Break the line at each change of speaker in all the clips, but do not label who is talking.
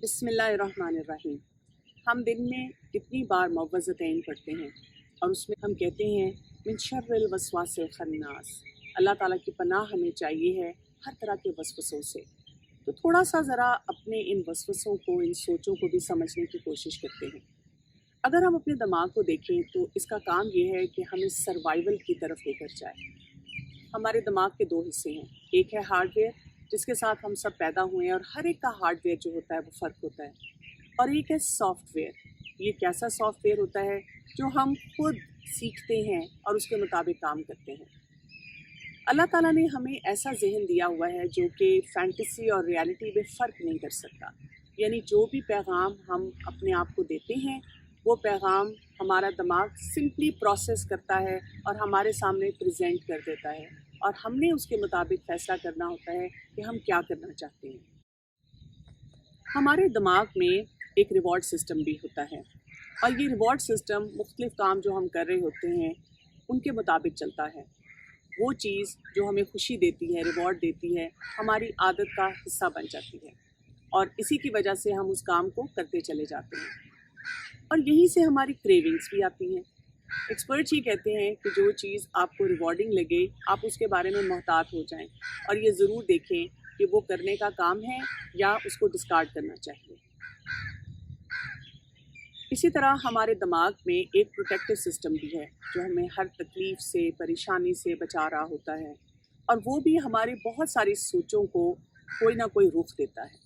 बिस्मिल्लाहिर्रहमानिर्रहीम। हम दिन में कितनी बार मुअव्वज़तैन पढ़ते हैं और उसमें हम कहते हैं मिन शर्रिल वस्वासिल खन्नास, अल्लाह ताला की पनाह हमें चाहिए है हर तरह के वसवसों से। तो थोड़ा सा ज़रा अपने इन वसवसों को, इन सोचों को भी समझने की कोशिश करते हैं। अगर हम अपने दिमाग को देखें तो इसका काम ये है कि हमें सर्वाइवल की तरफ लेकर जाए। हमारे दिमाग के दो हिस्से हैं, एक है हार्डवेयर जिसके साथ हम सब पैदा हुए हैं और हर एक का हार्डवेयर जो होता है वो फ़र्क होता है, और एक है सॉफ्टवेयर। ये कैसा सॉफ्टवेयर होता है जो हम खुद सीखते हैं और उसके मुताबिक काम करते हैं। अल्लाह ताला ने हमें ऐसा जहन दिया हुआ है जो कि फैंटेसी और रियलिटी में फ़र्क नहीं कर सकता। यानी जो भी पैगाम हम अपने आप को देते हैं वो पैगाम हमारा दिमाग सिंपली प्रोसेस करता है और हमारे सामने प्रेजेंट कर देता है, और हमने उसके मुताबिक फ़ैसला करना होता है कि हम क्या करना चाहते हैं। हमारे दिमाग में एक रिवॉर्ड सिस्टम भी होता है, और ये रिवॉर्ड सिस्टम मुख्तलिफ़ काम जो हम कर रहे होते हैं उनके मुताबिक चलता है। वो चीज़ जो हमें खुशी देती है, रिवॉर्ड देती है, हमारी आदत का हिस्सा बन जाती है, और इसी की वजह से हम उस काम को करते चले जाते हैं, और यहीं से हमारी क्रेविंग्स भी आती हैं। एक्सपर्ट्स ये कहते हैं कि जो चीज़ आपको रिवॉर्डिंग लगे आप उसके बारे में मोहतात हो जाएं, और ये ज़रूर देखें कि वो करने का काम है या उसको डिस्कार्ड करना चाहिए। इसी तरह हमारे दिमाग में एक प्रोटेक्टिव सिस्टम भी है जो हमें हर तकलीफ़ से, परेशानी से बचा रहा होता है, और वो भी हमारे बहुत सारी सोचों को कोई ना कोई रुख देता है।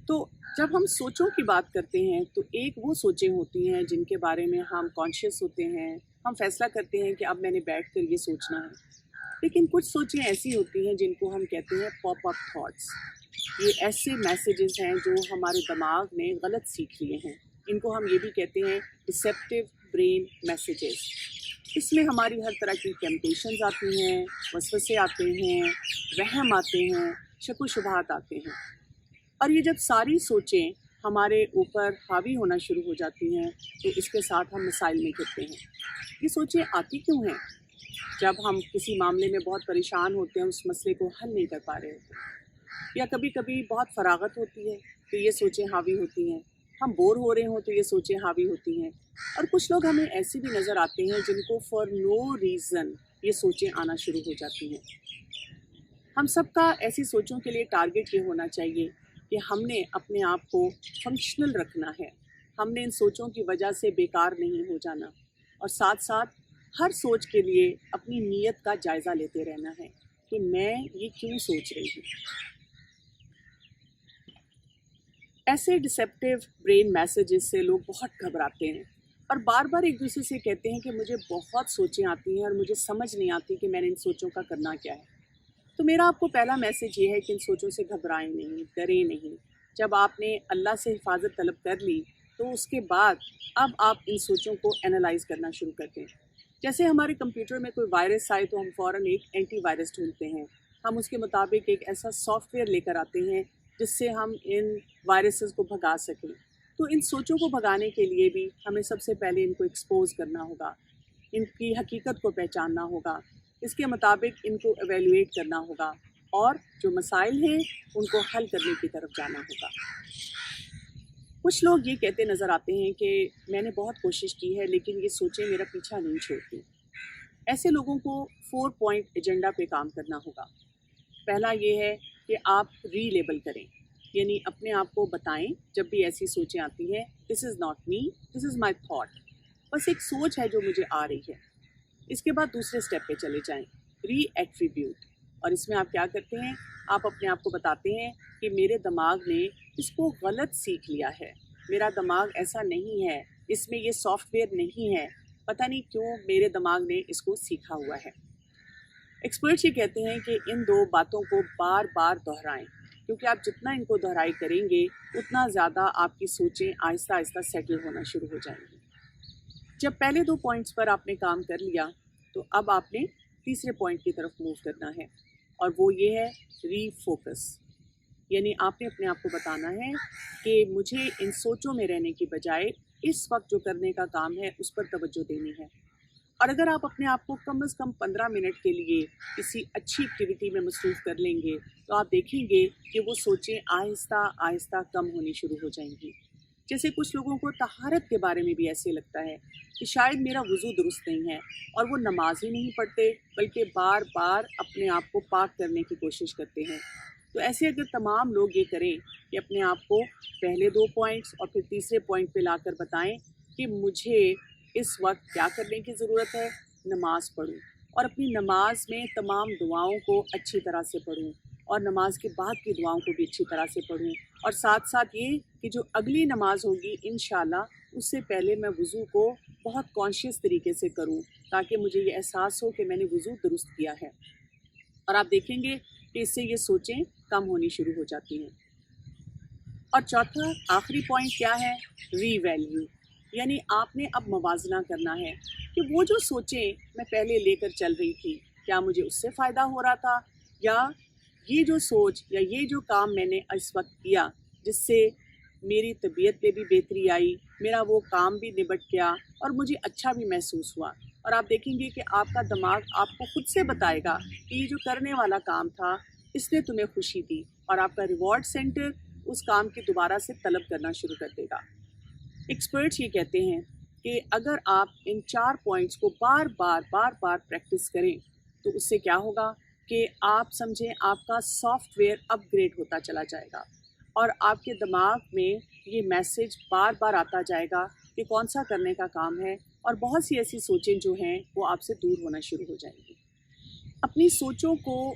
तो जब हम सोचों की बात करते हैं तो एक वो सोचें होती हैं जिनके बारे में हम कॉन्शियस होते हैं, हम फैसला करते हैं कि अब मैंने बैठकर ये सोचना है। लेकिन कुछ सोचें ऐसी होती हैं जिनको हम कहते हैं पॉप अप थॉट्स। ये ऐसे मैसेजेस हैं जो हमारे दिमाग ने गलत सीख लिए हैं। इनको हम ये भी कहते हैं डिसेप्टिव ब्रेन मैसेजेस। इसमें हमारी हर तरह की टेम्पटेशंस आती हैं, वसवसे आते हैं, वहम आते हैं, शक व शुबहात आते हैं, और ये जब सारी सोचें हमारे ऊपर हावी होना शुरू हो जाती हैं तो इसके साथ हम मसाइल में गिरते हैं। ये सोचें आती क्यों हैं? जब हम किसी मामले में बहुत परेशान होते हैं, उस मसले को हल नहीं कर पा रहे होते, या कभी कभी बहुत फरागत होती है तो ये सोचें हावी होती हैं, हम बोर हो रहे हों तो ये सोचें हावी होती हैं, और कुछ लोग हमें ऐसे भी नज़र आते हैं जिनको फॉर नो रीज़न ये सोचें आना शुरू हो जाती हैं। हम सबका ऐसी सोचों के लिए टारगेट ये होना चाहिए कि हमने अपने आप को फंक्शनल रखना है, हमने इन सोचों की वजह से बेकार नहीं हो जाना, और साथ साथ हर सोच के लिए अपनी नीयत का जायज़ा लेते रहना है कि मैं ये क्यों सोच रही हूँ। ऐसे डिसेप्टिव ब्रेन मैसेजेस से लोग बहुत घबराते हैं और बार बार एक दूसरे से कहते हैं कि मुझे बहुत सोचें आती हैं और मुझे समझ नहीं आती कि मैंने इन सोचों का करना क्या है। तो मेरा आपको पहला मैसेज ये है कि इन सोचों से घबराएं नहीं, डरें नहीं। जब आपने अल्लाह से हिफाजत तलब कर ली तो उसके बाद अब आप इन सोचों को एनालाइज करना शुरू करते हैं। जैसे हमारे कंप्यूटर में कोई वायरस आए तो हम फ़ौरन एक एंटी वायरस ढूंढते हैं, हम उसके मुताबिक एक ऐसा सॉफ्टवेयर लेकर आते हैं जिससे हम इन वायरसेस को भगा सकें। तो इन सोचों को भगाने के लिए भी हमें सबसे पहले इनको एक्सपोज करना होगा, इनकी हकीकत को पहचानना होगा, इसके मुताबिक इनको एवेल्युएट करना होगा, और जो मसाइल हैं उनको हल करने की तरफ जाना होगा। कुछ लोग ये कहते नज़र आते हैं कि मैंने बहुत कोशिश की है लेकिन ये सोचें मेरा पीछा नहीं छोड़ती। ऐसे लोगों को 4 पॉइंट एजेंडा पे काम करना होगा। पहला ये है कि आप रीलेबल करें, यानी अपने आप को बताएं जब भी ऐसी सोचें आती हैं, this is not me, this is my thought, बस एक सोच है जो मुझे आ रही है। इसके बाद दूसरे स्टेप पे चले जाएं, री एट्रीब्यूट, और इसमें आप क्या करते हैं, आप अपने आप को बताते हैं कि मेरे दिमाग ने इसको गलत सीख लिया है, मेरा दिमाग ऐसा नहीं है, इसमें ये सॉफ्टवेयर नहीं है, पता नहीं क्यों मेरे दिमाग ने इसको सीखा हुआ है। एक्सपर्ट्स ये कहते हैं कि इन दो बातों को बार बार दोहराएं, क्योंकि आप जितना इनको दोहराई करेंगे उतना ज़्यादा आपकी सोचें आहिस्ता आहिस्ता सेटल होना शुरू हो जाएंगी। जब पहले 2 पॉइंट्स पर आपने काम कर लिया तो अब आपने तीसरे पॉइंट की तरफ मूव करना है, और वो ये है रीफोकस। यानी आपने अपने आप को बताना है कि मुझे इन सोचों में रहने की बजाय इस वक्त जो करने का काम है उस पर तवज्जो देनी है। और अगर आप अपने आप को कम से कम 15 मिनट के लिए किसी अच्छी एक्टिविटी में मसरूफ़ कर लेंगे तो आप देखेंगे कि वो सोचें आहिस्ता आहिस्ता कम होनी शुरू हो जाएंगी। जैसे कुछ लोगों को तहारत के बारे में भी ऐसे लगता है कि शायद मेरा वज़ू दुरुस्त नहीं है, और वो नमाज ही नहीं पढ़ते बल्कि बार बार अपने आप को पाक करने की कोशिश करते हैं। तो ऐसे अगर तमाम लोग ये करें कि अपने आप को पहले 2 पॉइंट्स और फिर तीसरे पॉइंट पे लाकर बताएं कि मुझे इस वक्त क्या करने की ज़रूरत है, नमाज पढ़ूं, और अपनी नमाज में तमाम दुआओं को अच्छी तरह से पढ़ूं, और नमाज के बाद की दुआओं को भी अच्छी तरह से पढ़ूं, और साथ साथ ये कि जो अगली नमाज होगी इंशाल्लाह उससे पहले मैं वज़ू को बहुत कॉन्शियस तरीके से करूं, ताकि मुझे ये एहसास हो कि मैंने वज़ू दुरुस्त किया है। और आप देखेंगे कि इससे ये सोचें कम होनी शुरू हो जाती हैं। और चौथा आखिरी पॉइंट क्या है, रीवैल्यू, यानी आपने अब मवाजना करना है कि वो जो सोचें मैं पहले लेकर चल रही थी क्या मुझे उससे फ़ायदा हो रहा था, या ये जो सोच या ये जो काम मैंने इस वक्त किया जिससे मेरी तबीयत पे भी बेहतरी आई, मेरा वो काम भी निबट गया और मुझे अच्छा भी महसूस हुआ। और आप देखेंगे कि आपका दिमाग आपको खुद से बताएगा कि ये जो करने वाला काम था इसने तुम्हें खुशी दी, और आपका रिवॉर्ड सेंटर उस काम की दोबारा से तलब करना शुरू कर देगा। एक्सपर्ट्स ये कहते हैं कि अगर आप इन 4 पॉइंट्स को बार बार प्रैक्टिस करें तो उससे क्या होगा कि आप समझें आपका सॉफ्टवेयर अपग्रेड होता चला जाएगा, और आपके दिमाग में ये मैसेज बार बार आता जाएगा कि कौन सा करने का काम है, और बहुत सी ऐसी सोचें जो हैं वो आपसे दूर होना शुरू हो जाएंगी। अपनी सोचों को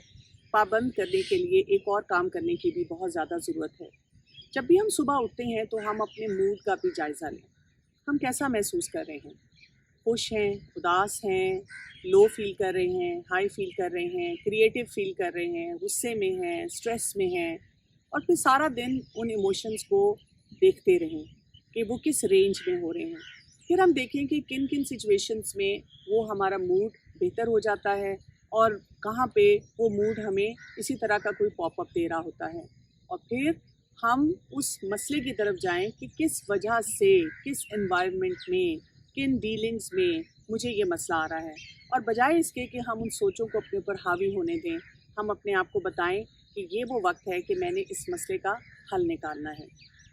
पाबंद करने के लिए एक और काम करने की भी बहुत ज़्यादा ज़रूरत है। जब भी हम सुबह उठते हैं तो हम अपने मूड का भी जायज़ा लें। हम कैसा महसूस कर रहे हैं, खुश हैं, उदास हैं, लो फील कर रहे हैं, हाई फील कर रहे हैं, क्रिएटिव फील कर रहे हैं, गुस्से में हैं, स्ट्रेस में हैं, और फिर सारा दिन उन इमोशंस को देखते रहें कि वो किस रेंज में हो रहे हैं। फिर हम देखें कि किन किन सिचुएशंस में वो हमारा मूड बेहतर हो जाता है और कहाँ पे वो मूड हमें इसी तरह का कोई पॉपअप दे रहा होता है, और फिर हम उस मसले की तरफ जाएं कि किस वजह से, किस एनवायरनमेंट में, किन डीलिंग्स में मुझे ये मसला आ रहा है। और बजाय इसके कि हम उन सोचों को अपने ऊपर हावी होने दें, हम अपने आप को बताएं कि ये वो वक्त है कि मैंने इस मसले का हल निकालना है।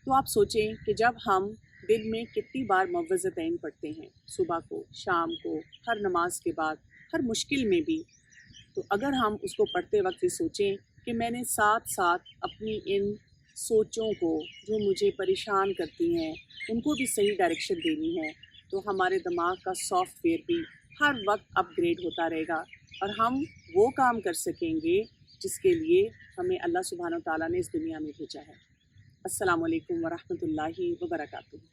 तो आप सोचें कि जब हम दिन में कितनी बार मुअव्वज़तैन पढ़ते हैं, सुबह को, शाम को, हर नमाज के बाद, हर मुश्किल में भी, तो अगर हम उसको पढ़ते वक्त ये सोचें कि मैंने साथ साथ अपनी इन सोचों को जो मुझे परेशान करती हैं उनको भी सही डायरेक्शन देनी है, तो हमारे दिमाग का सॉफ्टवेयर भी हर वक्त अपग्रेड होता रहेगा, और हम वो काम कर सकेंगे जिसके लिए हमें अल्लाह सुब्हानहू तआला ने इस दुनिया में भेजा है। अस्सलामु अलैकुम वरहमतुल्लाहि वबरकातुहू।